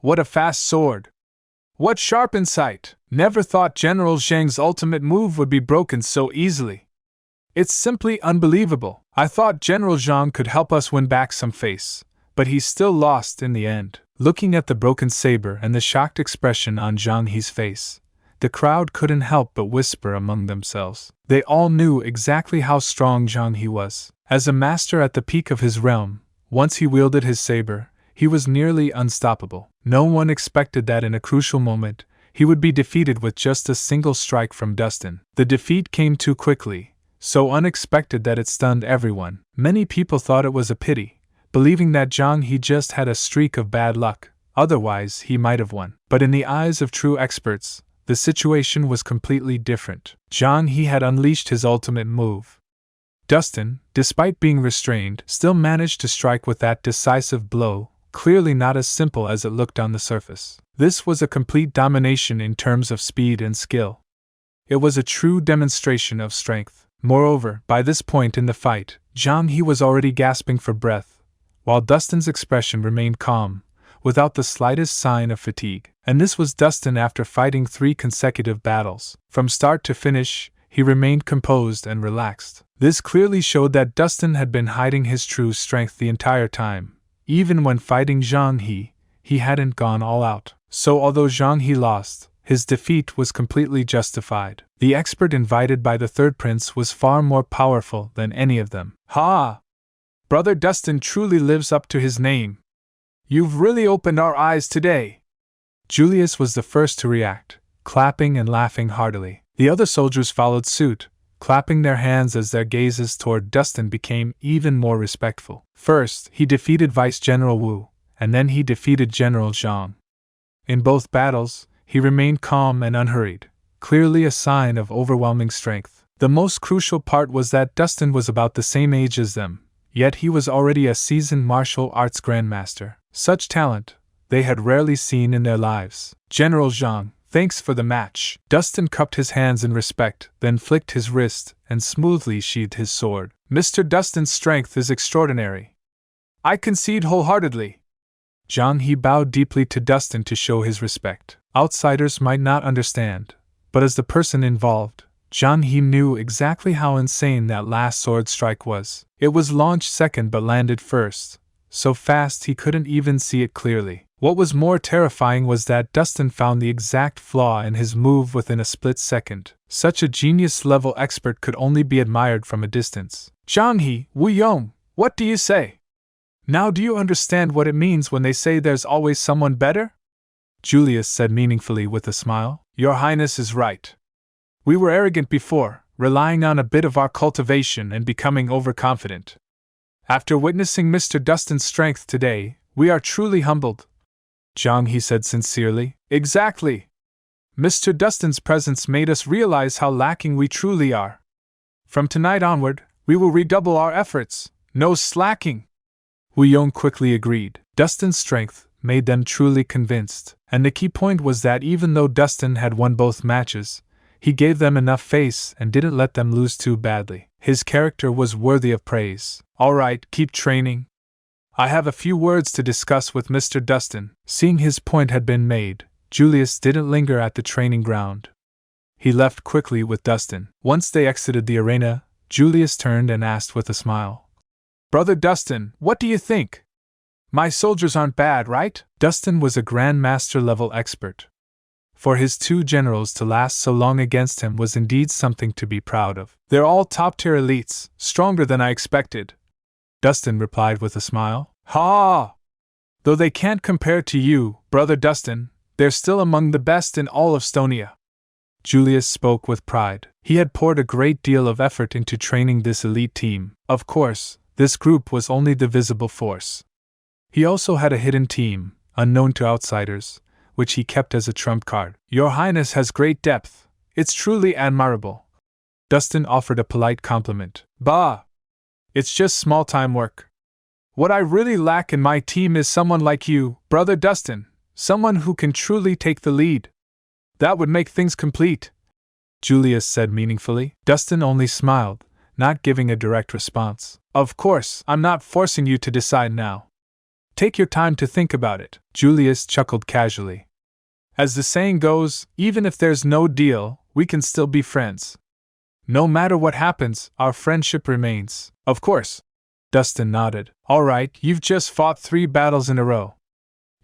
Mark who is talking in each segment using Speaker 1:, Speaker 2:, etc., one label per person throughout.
Speaker 1: What a fast sword! What sharp insight! Never thought General Zhang's ultimate move would be broken so easily. It's simply unbelievable. I thought General Zhang could help us win back some face, but he still lost in the end. Looking at the broken saber and the shocked expression on Zhang He's face, the crowd couldn't help but whisper among themselves. They all knew exactly how strong Zhang He was. As a master at the peak of his realm, once he wielded his saber, he was nearly unstoppable. No one expected that in a crucial moment, he would be defeated with just a single strike from Dustin. The defeat came too quickly, so unexpected that it stunned everyone. Many people thought it was a pity, believing that Zhang He just had a streak of bad luck, otherwise he might have won. But in the eyes of true experts, the situation was completely different. Zhang He had unleashed his ultimate move. Dustin, despite being restrained, still managed to strike with that decisive blow, clearly not as simple as it looked on the surface. This was a complete domination in terms of speed and skill. It was a true demonstration of strength. Moreover, by this point in the fight, Zhang He was already gasping for breath, while Dustin's expression remained calm, without the slightest sign of fatigue. And this was Dustin after fighting 3 consecutive battles. From start to finish, he remained composed and relaxed. This clearly showed that Dustin had been hiding his true strength the entire time. Even when fighting Zhang he hadn't gone all out. So although Zhang He lost, his defeat was completely justified. The expert invited by the third prince was far more powerful than any of them. Ha! Brother Dustin truly lives up to his name. You've really opened our eyes today. Julius was the first to react, clapping and laughing heartily. The other soldiers followed suit, clapping their hands as their gazes toward Dustin became even more respectful. First, he defeated Vice General Wu, and then he defeated General Zhang. In both battles, he remained calm and unhurried, clearly a sign of overwhelming strength. The most crucial part was that Dustin was about the same age as them, yet he was already a seasoned martial arts grandmaster. Such talent they had rarely seen in their lives. General Zhang, thanks for the match. Dustin cupped his hands in respect, then flicked his wrist and smoothly sheathed his sword. Mr. Dustin's strength is extraordinary. I concede wholeheartedly. Zhang He bowed deeply to Dustin to show his respect. Outsiders might not understand, but as the person involved, Zhang He knew exactly how insane that last sword strike was. It was launched second but landed first, so fast he couldn't even see it clearly. What was more terrifying was that Dustin found the exact flaw in his move within a split second. Such a genius-level expert could only be admired from a distance. Zhang He, Wu Yong, what do you say? Now do you understand what it means when they say there's always someone better? Julius said meaningfully with a smile. Your Highness is right. We were arrogant before, relying on a bit of our cultivation and becoming overconfident. After witnessing Mr. Dustin's strength today, we are truly humbled. Zhang He said sincerely. Exactly. Mr. Dustin's presence made us realize how lacking we truly are. From tonight onward, we will redouble our efforts. No slacking. Wu Yong quickly agreed. Dustin's strength made them truly convinced, and the key point was that even though Dustin had won both matches, he gave them enough face and didn't let them lose too badly. His character was worthy of praise. All right, keep training. I have a few words to discuss with Mr. Dustin. Seeing his point had been made, Julius didn't linger at the training ground. He left quickly with Dustin. Once they exited the arena, Julius turned and asked with a smile. Brother Dustin, what do you think? My soldiers aren't bad, right? Dustin was a Grandmaster-level expert. For his 2 generals to last so long against him was indeed something to be proud of. They're all top-tier elites, stronger than I expected. Dustin replied with a smile. Ha! Though they can't compare to you, Brother Dustin, they're still among the best in all of Stonia. Julius spoke with pride. He had poured a great deal of effort into training this elite team. Of course, this group was only the visible force. He also had a hidden team, unknown to outsiders, which he kept as a trump card. Your Highness has great depth. It's truly admirable. Dustin offered a polite compliment. Bah! It's just small-time work. What I really lack in my team is someone like you, Brother Dustin, someone who can truly take the lead. That would make things complete, Julius said meaningfully. Dustin only smiled, not giving a direct response. Of course, I'm not forcing you to decide now. Take your time to think about it, Julius chuckled casually. As the saying goes, even if there's no deal, we can still be friends. No matter what happens, our friendship remains. Of course. Dustin nodded. All right, you've just fought 3 battles in a row.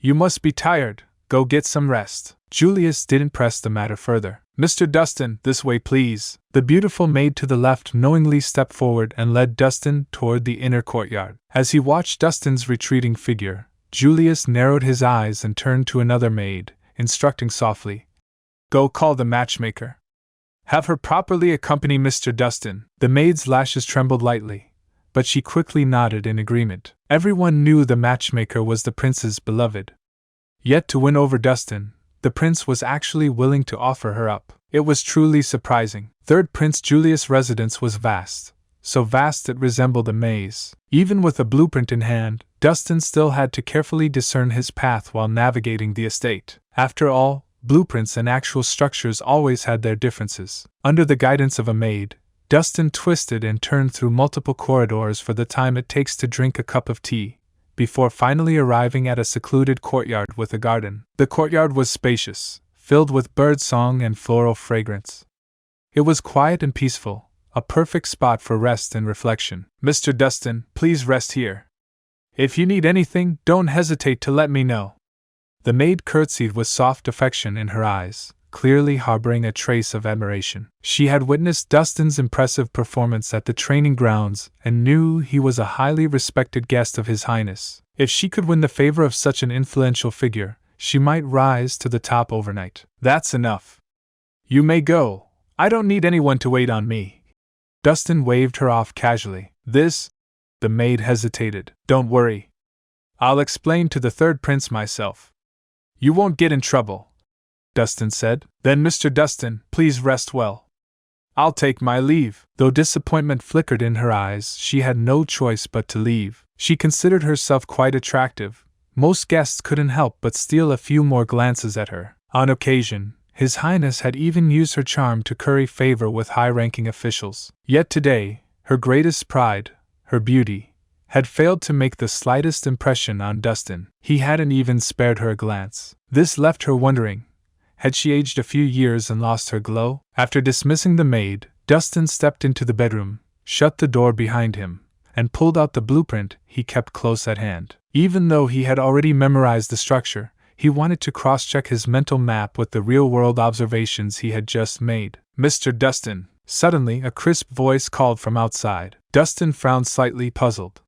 Speaker 1: You must be tired. Go get some rest. Julius didn't press the matter further. Mr. Dustin, this way please. The beautiful maid to the left knowingly stepped forward and led Dustin toward the inner courtyard. As he watched Dustin's retreating figure, Julius narrowed his eyes and turned to another maid, instructing softly. Go call the matchmaker. Have her properly accompany Mr. Dustin. The maid's lashes trembled lightly, but she quickly nodded in agreement. Everyone knew the matchmaker was the prince's beloved. Yet to win over Dustin, the prince was actually willing to offer her up. It was truly surprising. Third Prince Julius' residence was vast, so vast it resembled a maze. Even with a blueprint in hand, Dustin still had to carefully discern his path while navigating the estate. After all, blueprints and actual structures always had their differences. Under the guidance of a maid, Dustin twisted and turned through multiple corridors for the time it takes to drink a cup of tea, before finally arriving at a secluded courtyard with a garden. The courtyard was spacious, filled with birdsong and floral fragrance. It was quiet and peaceful, a perfect spot for rest and reflection. Mr. Dustin, please rest here. If you need anything, don't hesitate to let me know. The maid curtsied with soft affection in her eyes, clearly harboring a trace of admiration. She had witnessed Dustin's impressive performance at the training grounds and knew he was a highly respected guest of His Highness. If she could win the favor of such an influential figure, she might rise to the top overnight. That's enough. You may go. I don't need anyone to wait on me. Dustin waved her off casually. This? The maid hesitated. Don't worry. I'll explain to the third prince myself. You won't get in trouble, Dustin said. Then Mr. Dustin, please rest well. I'll take my leave. Though disappointment flickered in her eyes, she had no choice but to leave. She considered herself quite attractive. Most guests couldn't help but steal a few more glances at her. On occasion, His Highness had even used her charm to curry favor with high-ranking officials. Yet today, her greatest pride, her beauty, had failed to make the slightest impression on Dustin. He hadn't even spared her a glance. This left her wondering, had she aged a few years and lost her glow? After dismissing the maid, Dustin stepped into the bedroom, shut the door behind him, and pulled out the blueprint he kept close at hand. Even though he had already memorized the structure, he wanted to cross-check his mental map with the real-world observations he had just made. Mr. Dustin. Suddenly, a crisp voice called from outside. Dustin frowned slightly, puzzled.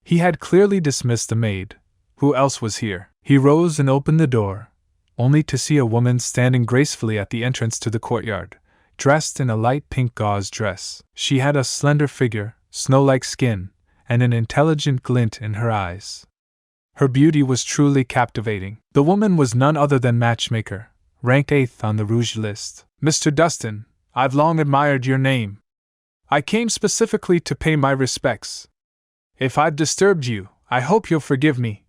Speaker 1: He had clearly dismissed the maid. Who else was here? He rose and opened the door, only to see a woman standing gracefully at the entrance to the courtyard, dressed in a light pink gauze dress. She had a slender figure, snow-like skin, and an intelligent glint in her eyes. Her beauty was truly captivating. The woman was none other than Matchmaker, ranked 8th on the Rouge list. Mr. Dustin, I've long admired your name. I came specifically to pay my respects. If I've disturbed you, I hope you'll forgive me,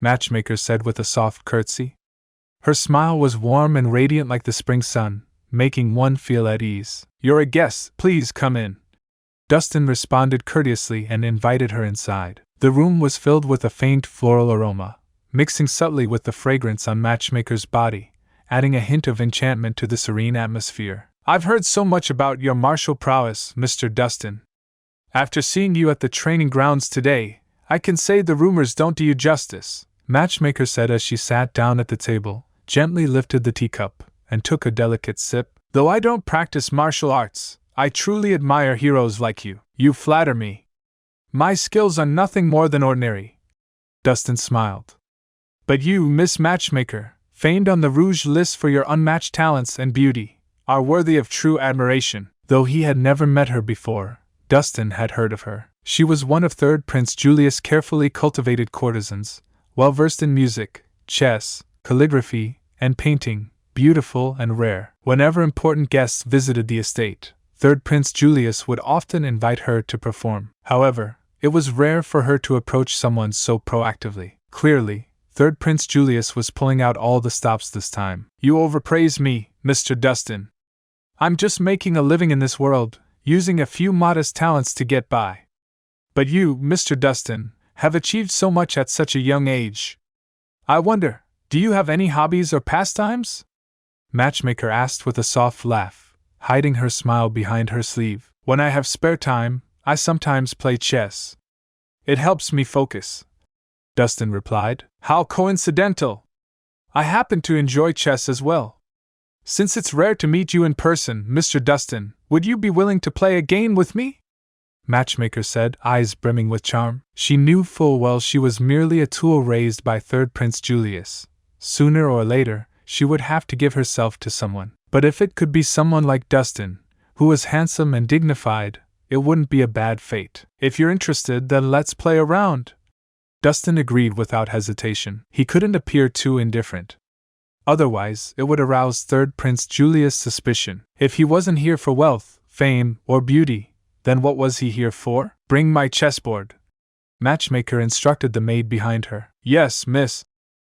Speaker 1: Matchmaker said with a soft curtsy. Her smile was warm and radiant like the spring sun, making one feel at ease. You're a guest, please come in. Dustin responded courteously and invited her inside. The room was filled with a faint floral aroma, mixing subtly with the fragrance on Matchmaker's body, adding a hint of enchantment to the serene atmosphere. I've heard so much about your martial prowess, Mr. Dustin. After seeing you at the training grounds today, I can say the rumors don't do you justice, Matchmaker said as she sat down at the table, gently lifted the teacup, and took a delicate sip. Though I don't practice martial arts, I truly admire heroes like you. You flatter me. My skills are nothing more than ordinary. Dustin smiled. But you, Miss Matchmaker, famed on the Rouge list for your unmatched talents and beauty, are worthy of true admiration. Though he had never met her before, Dustin had heard of her. She was one of Third Prince Julius' carefully cultivated courtesans, well versed in music, chess, calligraphy, and painting, beautiful and rare. Whenever important guests visited the estate, Third Prince Julius would often invite her to perform. However, it was rare for her to approach someone so proactively. Clearly, Third Prince Julius was pulling out all the stops this time. You overpraise me, Mr. Dustin. I'm just making a living in this world, using a few modest talents to get by. But you, Mr. Dustin, have achieved so much at such a young age. I wonder, do you have any hobbies or pastimes? Matchmaker asked with a soft laugh, hiding her smile behind her sleeve. When I have spare time, I sometimes play chess. It helps me focus. Dustin replied. How coincidental! I happen to enjoy chess as well. Since it's rare to meet you in person, Mr. Dustin, would you be willing to play a game with me? Matchmaker said, eyes brimming with charm. She knew full well she was merely a tool raised by third Prince Julius. Sooner or later, she would have to give herself to someone. But if it could be someone like Dustin, who was handsome and dignified, it wouldn't be a bad fate. If you're interested, then let's play a round. Dustin agreed without hesitation. He couldn't appear too indifferent. Otherwise, it would arouse third Prince Julius' suspicion. If he wasn't here for wealth, fame, or beauty, then what was he here for? Bring my chessboard. Matchmaker instructed the maid behind her. Yes, miss.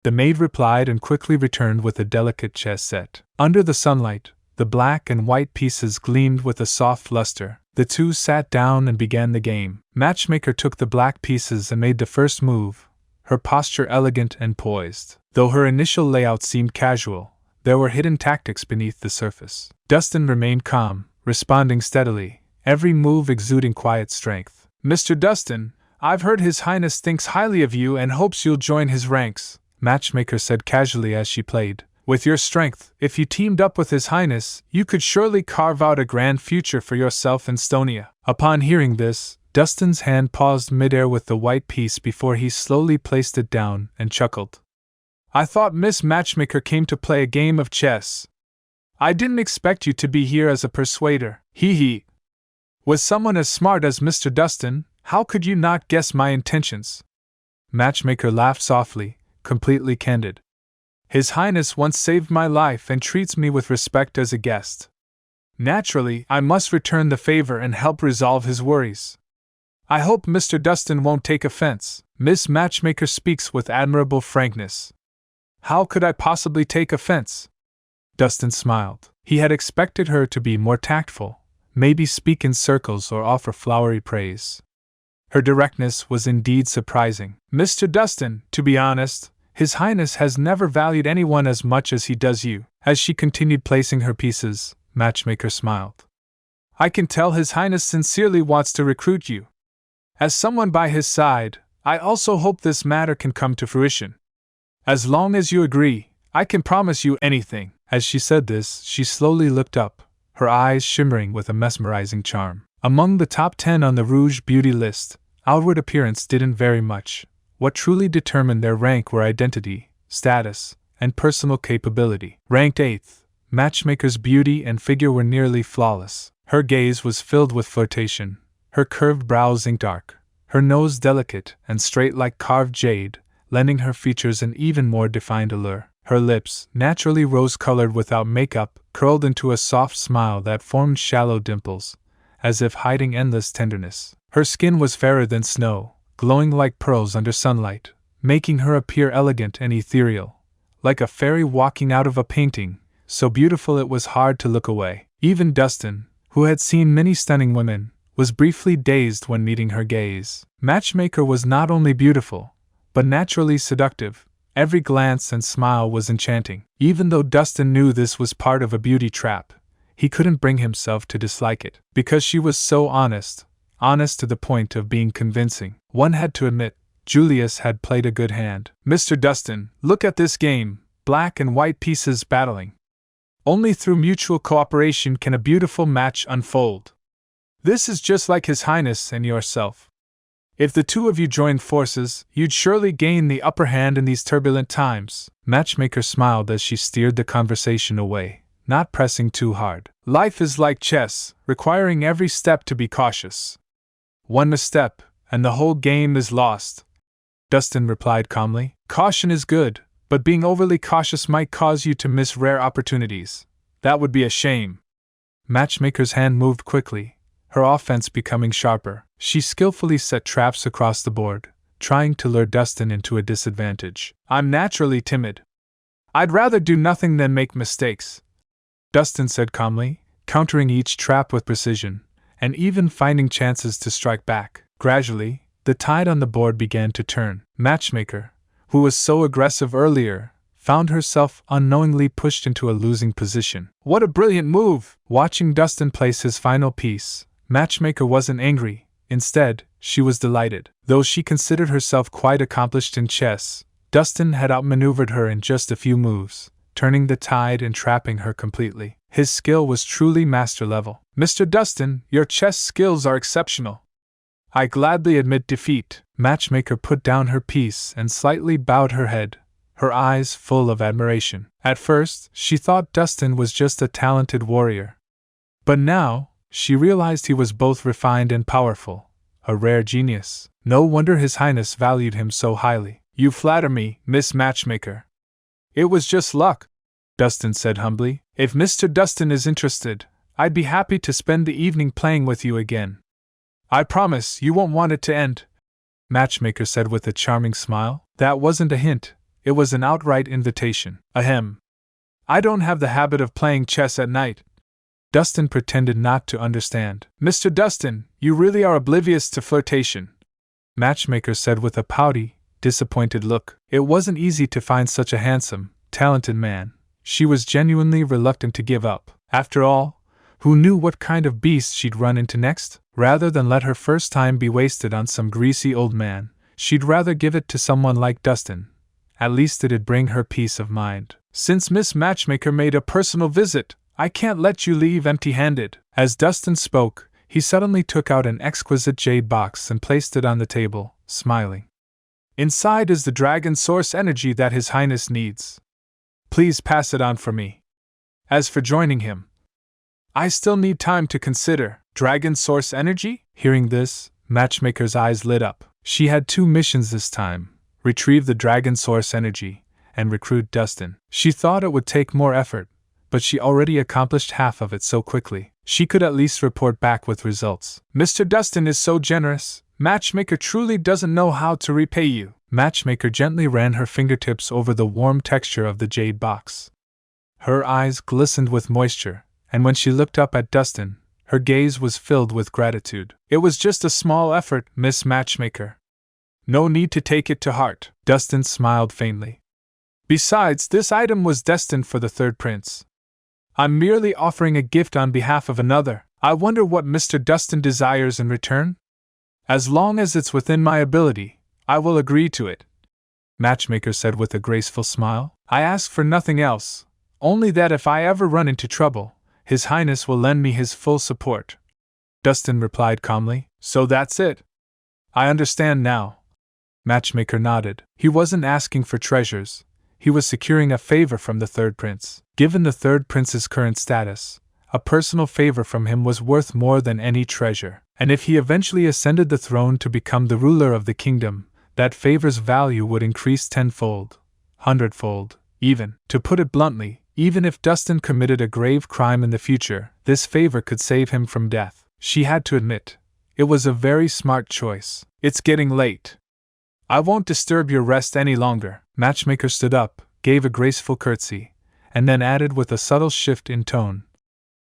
Speaker 1: The maid replied and quickly returned with a delicate chess set. Under the sunlight, the black and white pieces gleamed with a soft luster. The two sat down and began the game. Matchmaker took the black pieces and made the first move, her posture elegant and poised. Though her initial layout seemed casual, there were hidden tactics beneath the surface. Dustin remained calm, responding steadily, every move exuding quiet strength. Mr. Dustin, I've heard His Highness thinks highly of you and hopes you'll join his ranks, Matchmaker said casually as she played. With your strength, if you teamed up with His Highness, you could surely carve out a grand future for yourself in Stonia. Upon hearing this, Dustin's hand paused midair with the white piece before he slowly placed it down and chuckled. I thought Miss Matchmaker came to play a game of chess. I didn't expect you to be here as a persuader. Hee hee. With someone as smart as Mr. Dustin, how could you not guess my intentions? Matchmaker laughed softly, completely candid. His Highness once saved my life and treats me with respect as a guest. Naturally, I must return the favor and help resolve his worries. I hope Mr. Dustin won't take offense. Miss Matchmaker speaks with admirable frankness. How could I possibly take offense? Dustin smiled. He had expected her to be more tactful, maybe speak in circles or offer flowery praise. Her directness was indeed surprising. Mr. Dustin, to be honest, His Highness has never valued anyone as much as he does you. As she continued placing her pieces, Matchmaker smiled. I can tell His Highness sincerely wants to recruit you. As someone by his side, I also hope this matter can come to fruition. As long as you agree, I can promise you anything. As she said this, she slowly looked up, her eyes shimmering with a mesmerizing charm. Among the top 10 on the Rouge beauty list, outward appearance didn't vary much. What truly determined their rank were identity, status, and personal capability. Ranked 8th, Matchmaker's beauty and figure were nearly flawless. Her gaze was filled with flirtation, her curved brows ink dark, her nose delicate and straight like carved jade, lending her features an even more defined allure. Her lips, naturally rose-colored without makeup, curled into a soft smile that formed shallow dimples, as if hiding endless tenderness. Her skin was fairer than snow, glowing like pearls under sunlight, making her appear elegant and ethereal, like a fairy walking out of a painting, so beautiful it was hard to look away. Even Dustin, who had seen many stunning women, was briefly dazed when meeting her gaze. Matchmaker was not only beautiful, but naturally seductive. Every glance and smile was enchanting. Even though Dustin knew this was part of a beauty trap, he couldn't bring himself to dislike it, because she was so honest to the point of being convincing. One had to admit, Julius had played a good hand. Mr. Dustin, look at this game, black and white pieces battling. Only through mutual cooperation can a beautiful match unfold. This is just like His Highness and yourself. If the two of you joined forces, you'd surely gain the upper hand in these turbulent times. Matchmaker smiled as she steered the conversation away, not pressing too hard. Life is like chess, requiring every step to be cautious. One misstep, and the whole game is lost. Dustin replied calmly. Caution is good, but being overly cautious might cause you to miss rare opportunities. That would be a shame. Matchmaker's hand moved quickly, her offense becoming sharper. She skillfully set traps across the board, trying to lure Dustin into a disadvantage. I'm naturally timid. I'd rather do nothing than make mistakes, Dustin said calmly, countering each trap with precision, and even finding chances to strike back. Gradually, the tide on the board began to turn. Matchmaker, who was so aggressive earlier, found herself unknowingly pushed into a losing position. What a brilliant move! Watching Dustin place his final piece, Matchmaker wasn't angry. Instead, she was delighted. Though she considered herself quite accomplished in chess, Dustin had outmaneuvered her in just a few moves, turning the tide and trapping her completely. His skill was truly master level. Mr. Dustin, your chess skills are exceptional. I gladly admit defeat. Matchmaker put down her piece and slightly bowed her head, her eyes full of admiration. At first, she thought Dustin was just a talented warrior. But now, she realized he was both refined and powerful, a rare genius. No wonder His Highness valued him so highly. You flatter me, Miss Matchmaker. It was just luck, Dustin said humbly. If Mr. Dustin is interested, I'd be happy to spend the evening playing with you again. I promise you won't want it to end, Matchmaker said with a charming smile. That wasn't a hint, it was an outright invitation. Ahem. I don't have the habit of playing chess at night. Dustin pretended not to understand. Mr. Dustin, you really are oblivious to flirtation, Matchmaker said with a pouty, disappointed look. It wasn't easy to find such a handsome, talented man. She was genuinely reluctant to give up. After all, who knew what kind of beast she'd run into next? Rather than let her first time be wasted on some greasy old man, she'd rather give it to someone like Dustin. At least it'd bring her peace of mind. Since Miss Matchmaker made a personal visit, I can't let you leave empty-handed. As Dustin spoke, he suddenly took out an exquisite jade box and placed it on the table, smiling. Inside is the dragon source energy that His Highness needs. Please pass it on for me. As for joining him, I still need time to consider. Dragon source energy? Hearing this, Matchmaker's eyes lit up. She had 2 missions this time: retrieve the dragon source energy and recruit Dustin. She thought it would take more effort, but she already accomplished half of it so quickly. She could at least report back with results. Mr. Dustin is so generous. Matchmaker truly doesn't know how to repay you. Matchmaker gently ran her fingertips over the warm texture of the jade box. Her eyes glistened with moisture, and when she looked up at Dustin, her gaze was filled with gratitude. It was just a small effort, Miss Matchmaker. No need to take it to heart. Dustin smiled faintly. Besides, this item was destined for the third prince. I'm merely offering a gift on behalf of another. I wonder what Mr. Dustin desires in return? As long as it's within my ability, I will agree to it, Matchmaker said with a graceful smile. I ask for nothing else, only that if I ever run into trouble, His Highness will lend me his full support. Dustin replied calmly. So that's it. I understand now. Matchmaker nodded. He wasn't asking for treasures. He was securing a favor from the third prince. Given the third prince's current status, a personal favor from him was worth more than any treasure. And if he eventually ascended the throne to become the ruler of the kingdom, that favor's value would increase 10-fold, 100-fold, even. To put it bluntly, even if Dustin committed a grave crime in the future, this favor could save him from death. She had to admit, it was a very smart choice. It's getting late. I won't disturb your rest any longer. Matchmaker stood up, gave a graceful curtsy, and then added with a subtle shift in tone.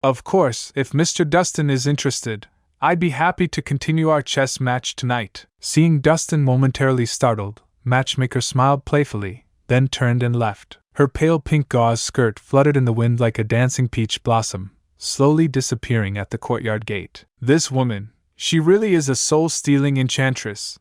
Speaker 1: Of course, if Mr. Dustin is interested, I'd be happy to continue our chess match tonight. Seeing Dustin momentarily startled, Matchmaker smiled playfully, then turned and left. Her pale pink gauze skirt fluttered in the wind like a dancing peach blossom, slowly disappearing at the courtyard gate. This woman, she really is a soul-stealing enchantress.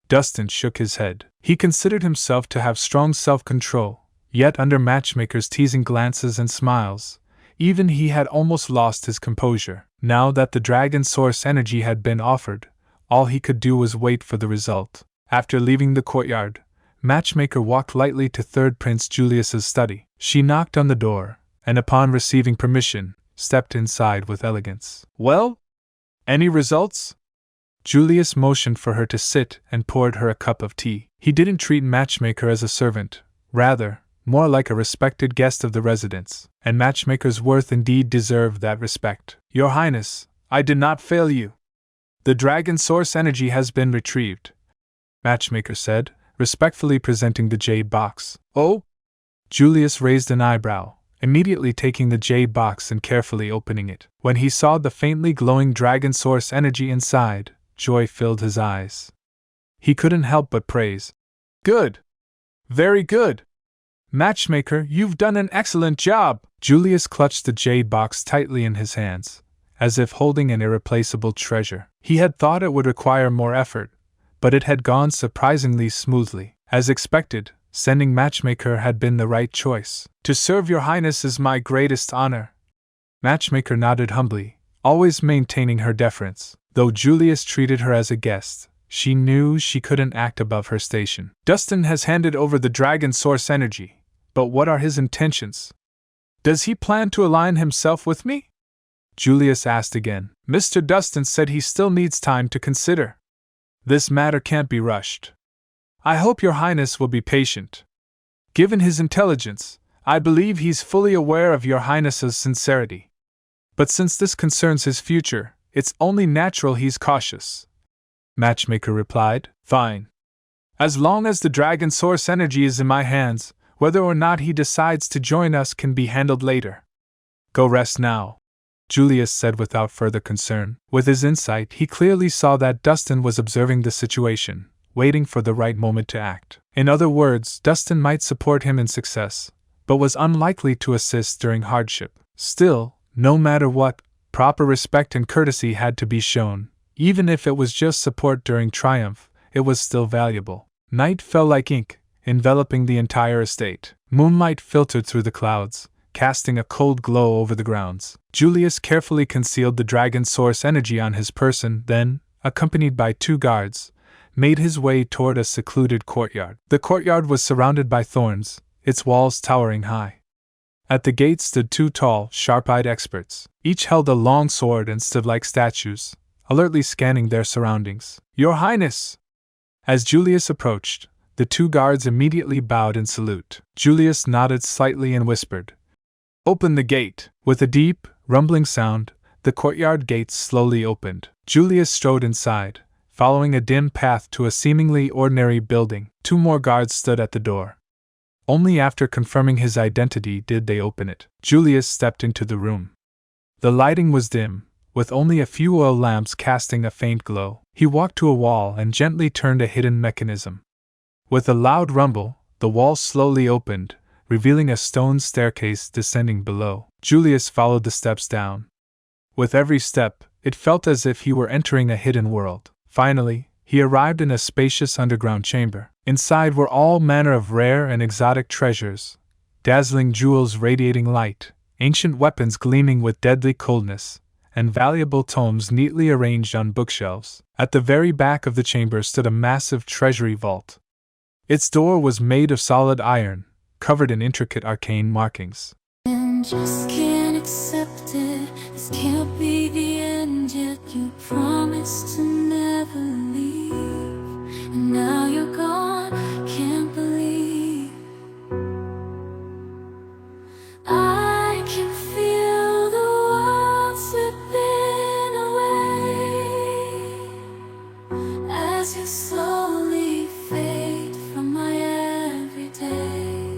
Speaker 1: Dustin shook his head. He considered himself to have strong self-control, yet under Matchmaker's teasing glances and smiles, even he had almost lost his composure. Now that the dragon source energy had been offered, all he could do was wait for the result. After leaving the courtyard, Matchmaker walked lightly to Third Prince Julius's study. She knocked on the door, and upon receiving permission, stepped inside with elegance. Well? Any results? Julius motioned for her to sit and poured her a cup of tea. He didn't treat Matchmaker as a servant, rather, more like a respected guest of the residence, and Matchmaker's worth indeed deserved that respect. Your Highness, I did not fail you. The dragon source energy has been retrieved, Matchmaker said, respectfully presenting the jade box. Oh? Julius raised an eyebrow, immediately taking the jade box and carefully opening it. When he saw the faintly glowing dragon source energy inside, joy filled his eyes. he couldn't help but praise. Good. Very good. Matchmaker, you've done an excellent job. Julius clutched the jade box tightly in his hands, as if holding an irreplaceable treasure. He had thought it would require more effort, but it had gone surprisingly smoothly. As expected, sending Matchmaker had been the right choice. To serve your highness is my greatest honor. Matchmaker nodded humbly, always maintaining her deference. Though Julius treated her as a guest, she knew she couldn't act above her station. Dustin has handed over the dragon source energy, but what are his intentions? Does he plan to align himself with me? Julius asked again. Mr. Dustin said he still needs time to consider. This matter can't be rushed. I hope your highness will be patient. Given his intelligence, I believe he's fully aware of your highness's sincerity. But since this concerns his future, it's only natural he's cautious. Matchmaker replied. Fine. As long as the dragon source energy is in my hands, whether or not he decides to join us can be handled later. Go rest now, Julius said without further concern. With his insight, he clearly saw that Dustin was observing the situation, waiting for the right moment to act. In other words, Dustin might support him in success, but was unlikely to assist during hardship. Still, no matter what, proper respect and courtesy had to be shown. Even if it was just support during triumph, it was still valuable. Night fell like ink, enveloping the entire estate. Moonlight filtered through the clouds, casting a cold glow over the grounds. Julius carefully concealed the dragon source energy on his person, then, accompanied by 2 guards, made his way toward a secluded courtyard. The courtyard was surrounded by thorns, its walls towering high. At the gate stood 2 tall, sharp-eyed experts. Each held a long sword and stood like statues, alertly scanning their surroundings. Your Highness! As Julius approached, the 2 guards immediately bowed in salute. Julius nodded slightly and whispered, Open the gate! With a deep, rumbling sound, the courtyard gates slowly opened. Julius strode inside, following a dim path to a seemingly ordinary building. 2 more guards stood at the door. Only after confirming his identity did they open it. Julius stepped into the room. The lighting was dim, with only a few oil lamps casting a faint glow. He walked to a wall and gently turned a hidden mechanism. With a loud rumble, the wall slowly opened, revealing a stone staircase descending below. Julius followed the steps down. With every step, it felt as if he were entering a hidden world. Finally, he arrived in a spacious underground chamber. Inside were all manner of rare and exotic treasures, dazzling jewels radiating light, ancient weapons gleaming with deadly coldness, and valuable tomes neatly arranged on bookshelves. At the very back of the chamber stood a massive treasury vault. Its door was made of solid iron, covered in intricate arcane markings.
Speaker 2: And just can't accept it. This can't be the end yet. You promised to never leave, and now you're gone. Can't believe I can feel the world slipping away as you slowly fade from my everyday.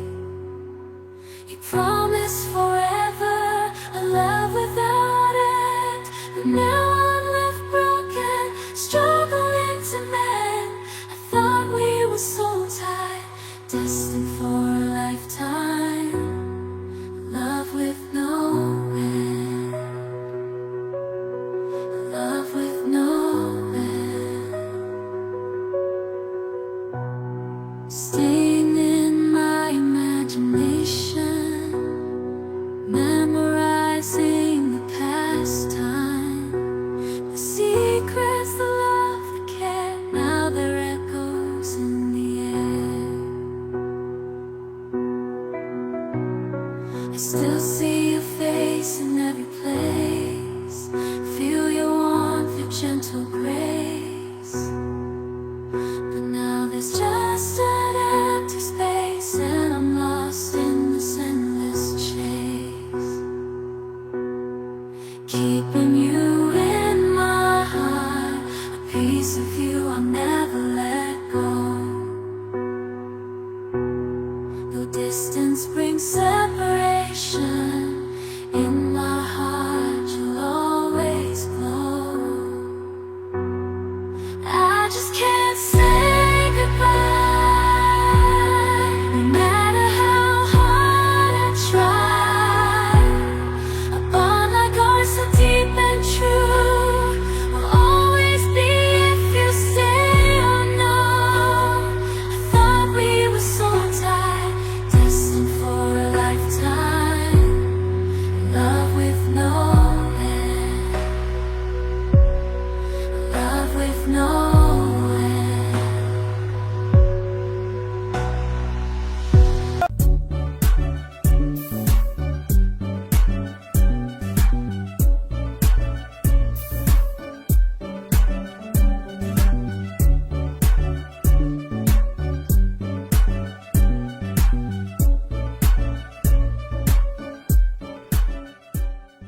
Speaker 2: You promised forever a love without end, but now I'm left broken, struggling to mend. I thought we were so tied, destined for a lifetime, love with no end, love with no end. Staying in my imagination, memorizing the past time, the secrets, the love, the care, now they're echoes in the air. I still see your face in every place, feel your warmth, your gentle